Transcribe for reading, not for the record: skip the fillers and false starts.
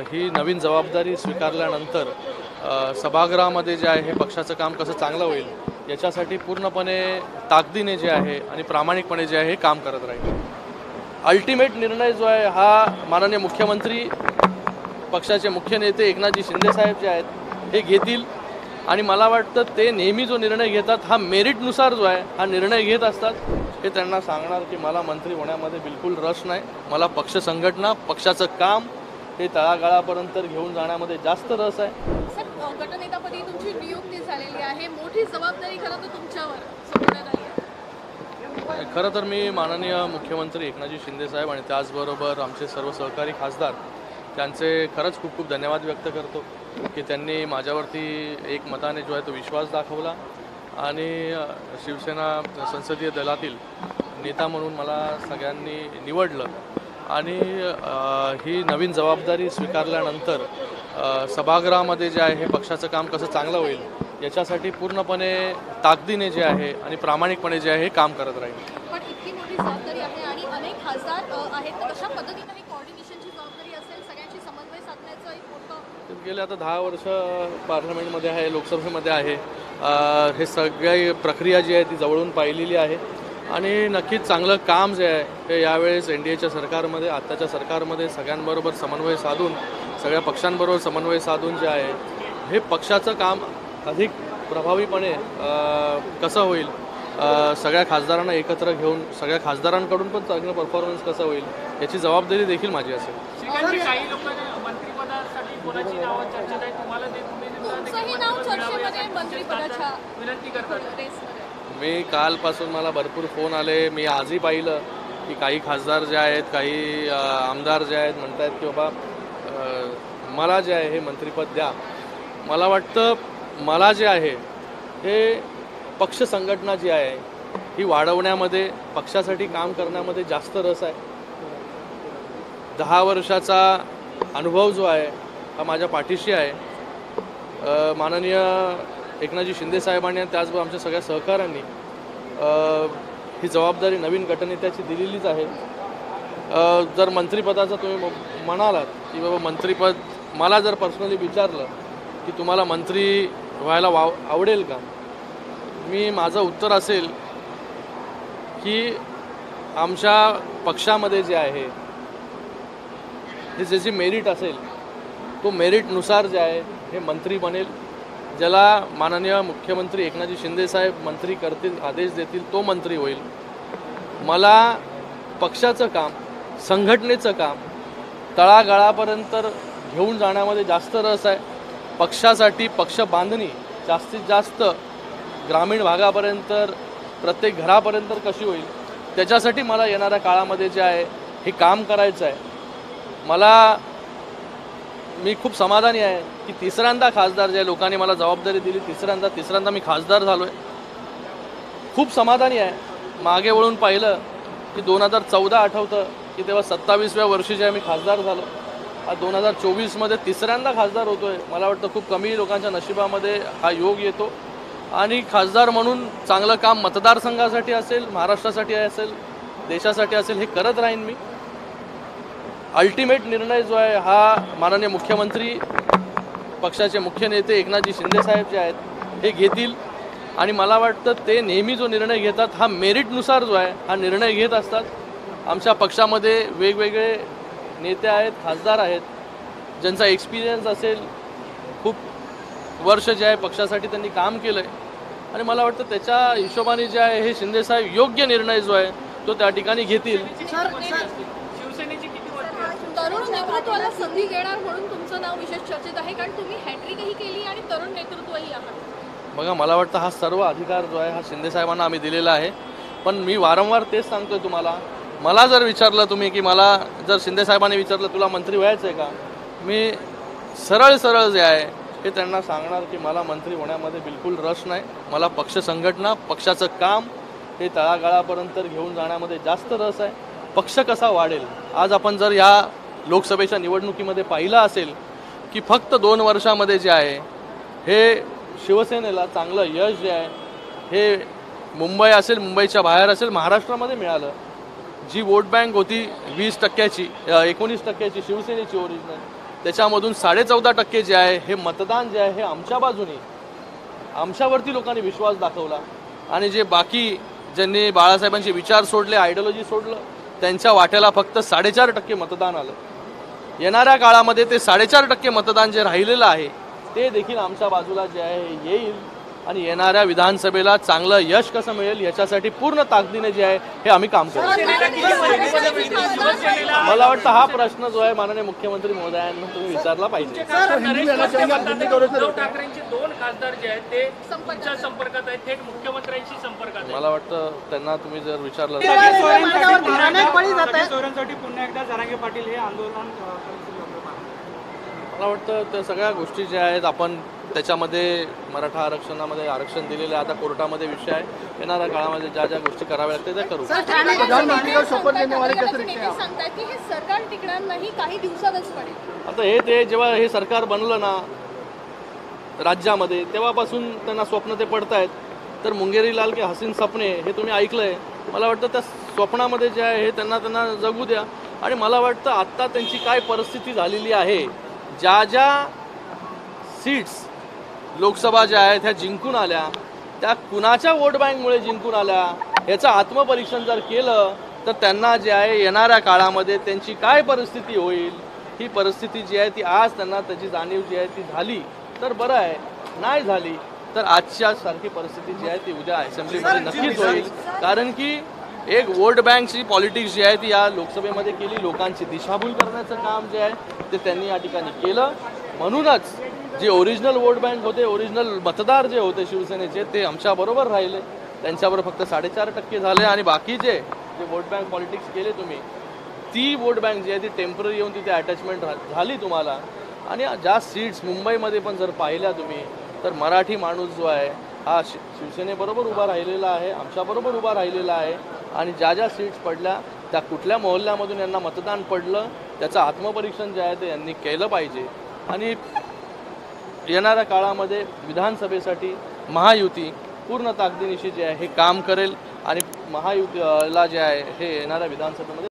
ही नवीन जबाबदारी स्वीकारल्यानंतर सभागृहामध्ये जे आहे हे पक्षाचं काम कसं चांगलं होईल याच्यासाठी पूर्णपणे ताकदीने जे आहे आणि प्रामाणिकपणे जे आहे हे काम करत राहील। अल्टिमेट निर्णय जो आहे हा माननीय मुख्यमंत्री पक्षाचे मुख्य नेते एकनाथजी शिंदे साहेब जे आहेत हे घेतील आणि मला वाटतं ते नेहमी जो निर्णय घेतात हा मेरिटनुसार जो आहे हा निर्णय घेत असतात। हे त्यांना सांगणार की मला मंत्री होण्यामध्ये बिलकुल रस नाही, मला पक्ष संघटना पक्षाचं काम हे तळागाळापर्यंत घेऊन जाण्यामध्ये जास्त रस आहे। सर, गटनेतापदी तुमची नियुक्ती झालेली आहे, मोठी जबाबदारी खरं तर तुमच्यावर सोपवण्यात आली आहे। खरं तर मी माननीय मुख्यमंत्री एकनाथजी शिंदे साहेब आणि त्याचबरोबर आमचे सर्व सहकारी खासदार त्यांचे खरंच खूप खूप धन्यवाद व्यक्त करतो की त्यांनी माझ्यावरती एक मताने जो आहे तो विश्वास दाखवला आणि शिवसेना संसदीय दलातील नेता म्हणून मला सगळ्यांनी निवडलं आणि ही नवीन जबाबदारी स्वीकारल्यानंतर सभागृहामध्ये जे आहे हे पक्षाचं काम कसं चांगलं होईल याच्यासाठी पूर्णपणे ताकदीने जे आहे आणि प्रामाणिकपणे जे आहे हे काम करत राहील। पण इतकी मोठी जबाबदारी आहे आणि अनेक खासदार आहेत, तर कशा पद्धतीने ही कोऑर्डिनेशनची जबाबदारी असेल, सगळ्यांशी समन्वय साधण्याचं एक मोठं गेले आता 10 वर्ष पार्लमेंटमध्ये आहे, लोकसभेमध्ये आहे, हे सगळी प्रक्रिया जी आहे ती जवळून पाहिलेली आहे आणि नक्कीच चांगलं काम जे आहे हे यावेळेस NDAच्या सरकारमध्ये आत्ताच्या सरकारमध्ये सगळ्यांबरोबर समन्वय साधून सगळ्या पक्षांबरोबर समन्वय साधून जे आहे हे पक्षाचं काम अधिक प्रभावीपणे कसं होईल, सगळ्या खासदारांना एकत्र घेऊन सगळ्या खासदारांकडून पण चांगलं परफॉर्मन्स कसं होईल याची जबाबदारी देखील माझी असेल। काही लोकांना मंत्रिपदासाठी कोणाची नावं चर्चेत आहे, तुम्हाला तुमचंही नाव चर्चेमध्ये मंत्रिपदाच्या विनंती करतात। मी कालपासून मला भरपूर फोन आले, मी आजही पाहिलं की काही खासदार जे आहेत काही आमदार जे आहेत म्हणत आहेत की बाबा मला जे आहे हे मंत्रिपद द्या। मला वाटतं मला जे आहे हे पक्ष संघटना जी आहे ही वाढवण्यामध्ये पक्षासाठी काम करण्यामध्ये जास्त रस आहे। 10 वर्षाचा अनुभव जो आहे हा माझ्या पाठीशी आहे। माननीय एकनाथजी शिंदे साहेबांनी आणि त्याचबरोबर आमच्या सगळ्या सहकाऱ्यांनी ही जबाबदारी नवीन गटनेत्याची दिलेलीच आहे। जर मंत्रिपदाचं तुम्ही म्हणालात की बाबा मंत्रिपद, मला जर पर्सनली विचारलं की तुम्हाला मंत्री व्हायला आवडेल का, मी माझं उत्तर असेल की आमच्या पक्षामध्ये जे आहे हे ज्याची मेरिट असेल तो मेरिटनुसार जे आहे हे मंत्री बनेल, ज्याला माननीय मुख्यमंत्री एकनाथजी शिंदे साहेब मंत्री करतील, आदेश देतील तो मंत्री होईल। मला पक्षाचं काम संघटनेचं काम तळागाळापर्यंत घेऊन जाण्यामध्ये जास्त रस आहे। पक्षासाठी पक्ष बांधणी जास्तीत जास्त ग्रामीण भागापर्यंत प्रत्येक घरापर्यंत कशी होईल त्याच्यासाठी मला येणाऱ्या काळामध्ये जे आहे हे काम करायचं आहे। मी खूप समाधानी आहे की तिसऱ्यांदा खासदार जे लोकांनी मला जबाबदारी दिली, तिसऱ्यांदा मी खासदार झालो आहे। खूप समाधानी आहे। मागे वळून पाहिलं की 2014 आठवतं की तेव्हा 27व्या वर्षी जे आहे मी खासदार झालो, आज 2024मध्ये तिसऱ्यांदा खासदार होतो आहे। मला वाटतं खूप कमी लोकांच्या नशिबामध्ये हा योग येतो आणि खासदार म्हणून चांगलं काम मतदारसंघासाठी असेल, महाराष्ट्रासाठी असेल, देशासाठी असेल हे करत राहीन मी। अल्टिमेट निर्णय जो आहे हा माननीय मुख्यमंत्री पक्षाचे मुख्य नेते एकनाथजी शिंदे साहेब जे आहेत हे घेतील आणि मला वाटतं ते नेहमी जो निर्णय घेतात हा मेरिटनुसार जो आहे हा निर्णय घेत असतात। आमच्या पक्षामध्ये वेगवेगळे नेते आहेत, खासदार आहेत, ज्यांचा एक्सपिरियन्स असेल, खूप वर्ष जे आहे पक्षासाठी त्यांनी काम केलं आहे आणि मला वाटतं त्याच्या हिशोबाने जे आहे हे शिंदे साहेब योग्य निर्णय जो आहे तो त्या ठिकाणी घेतील। शिवसेनेची किती तरुण नेतृत्वाला संधी घेणार म्हणून तुमचं नाव विशेष चर्चेत आहे, कारण तुम्ही हॅट्रिकही केली आणि तरुण नेतृत्वही आहात। बघा, मला वाटतं हा सर्व अधिकार जो आहे हा शिंदे साहेबांना आम्ही दिलेला आहे, पण मी वारंवार तेच सांगतोय तुम्हाला, मला जर विचारलं तुम्ही की मला जर शिंदे साहेबांनी विचारलं तुला मंत्री व्हायचं आहे का, मी सरळ जे आहे हे त्यांना सांगणार की मला मंत्री होण्यामध्ये बिलकुल रस नाही, मला पक्ष संघटना पक्षाचं काम हे तळागाळापर्यंत घेऊन जाण्यामध्ये जास्त रस आहे। पक्ष कसा वाढेल, आज आपण जर या लोकसभेच्या निवडणुकीमध्ये पाहिलं असेल की फक्त 2 वर्षामध्ये जे आहे हे शिवसेनेला चांगलं यश जे आहे हे मुंबई असेल, मुंबईच्या बाहेर असेल, महाराष्ट्रामध्ये मिळालं। जी वोट बँक होती 20%ची 19% शिवसेनेची ओरिजिनल, त्याच्यामधून 14.5% जे आहे हे मतदान जे आहे हे आमच्या बाजूने, आमच्यावरती लोकांनी विश्वास दाखवला. आणि जे बाकी ज्यांनी बाळासाहेबांचे विचार सोडले, आयडियोलॉजी सोडलं, त्यांच्या वाट्याला फक्त 4.5% मतदान आलं. येणाऱ्या काळामध्ये ते 4.5% मतदान जे राहिलेलं आहे ते देखील आमच्या बाजूला जे आहे हे येईल. आणि येणाऱ्या विधानसभेला चांगलं यश कसं मिळेल याच्यासाठी पूर्ण ताकदीने जे आहे हे आम्ही काम करू. मला वाटतं हा प्रश्न जो आहे माननीय मुख्यमंत्री महोदयांना तुम्ही विचारला पाहिजे. उद्धव ठाकरेंचे 2 खासदार जे आहेत ते तुमच्या संपर्कात आहेत, थेट मुख्यमंत्र्यांशी संपर्कात आहेत. मला वाटतं त्यांना तुम्ही जर विचारलं चोरांसाठी पुन्हा एकदा जरांगे पाटील हे आंदोलन मला वाटतं त्या सगळ्या गोष्टी ज्या आहेत आपण त्याच्यामध्ये मराठा आरक्षणामध्ये आरक्षण दिलेलं आहे. आता कोर्टामध्ये विषय आहे. येणाऱ्या काळामध्ये ज्या ज्या गोष्टी कराव्या लागतील त्या करू. सांगतात की हे सरकार टिकणार नाही, काही दिवसातच पडेल. आता ते जेव्हा हे सरकार बनलं ना राज्यामध्ये तेव्हापासून त्यांना स्वप्न ते पडतायत. तर मुंगेरी लाल के हसीन सपने हे तुम्ही ऐकलंय. मला वाटतं त्या स्वप्नामध्ये जे आहे हे त्यांना जगू द्या. आणि मला वाटतं आत्ता त्यांची काय परिस्थिती झालेली आहे, ज्या ज्या सीट्स लोकसभा ज्या आहेत ह्या जिंकून आल्या त्या कुणाच्या वोट बँकमुळे जिंकून आल्या याचं आत्मपरीक्षण जर केलं तर त्यांना जे आहे येणाऱ्या काळामध्ये त्यांची काय परिस्थिती होईल, ही परिस्थिती जी आहे ती आज त्यांना त्याची जाणीव जी आहे ती झाली तर बरं आहे, नाही झाली तर आजच्या सारखी परिस्थिती जी आहे ती उद्या असेंब्लीमध्ये नक्कीच होईल. कारण की एक वोट बँकची पॉलिटिक्स जी आहे ती या लोकसभेमध्ये केली, लोकांची दिशाभूल करण्याचं काम जे आहे ते त्यांनी या ठिकाणी केलं. म्हणूनच जे ओरिजिनल वोट बँक होते, ओरिजिनल मतदार जे होते शिवसेनेचे ते आमच्याबरोबर राहिले. त्यांच्याबरोबर फक्त 4.5% झाले. आणि बाकीचे जे वोट बँक पॉलिटिक्स केले तुम्ही, ती वोट बँक जी आहे ती टेम्पररी येऊन तिथे अटॅचमेंट झाली तुम्हाला. आणि ज्या सीट्स मुंबईमध्ये पण जर पाहिल्या तुम्ही तर मराठी माणूस जो आहे हा शिवसेनेबरोबर उभा राहिलेला आहे, आमच्याबरोबर उभा राहिलेला आहे. आणि ज्या ज्या सीट्स पडल्या त्या कुठल्या मोहल्ल्यामधून यांना मतदान पडलं त्याचं आत्मपरीक्षण जे आहे ते यांनी केलं पाहिजे. आणि येणाऱ्या काळामध्ये विधानसभेसाठी महायुती पूर्ण ताकदीनिशी जे आहे हे काम करेल. आणि महायुतीला जे आहे हे येणाऱ्या विधानसभेमध्ये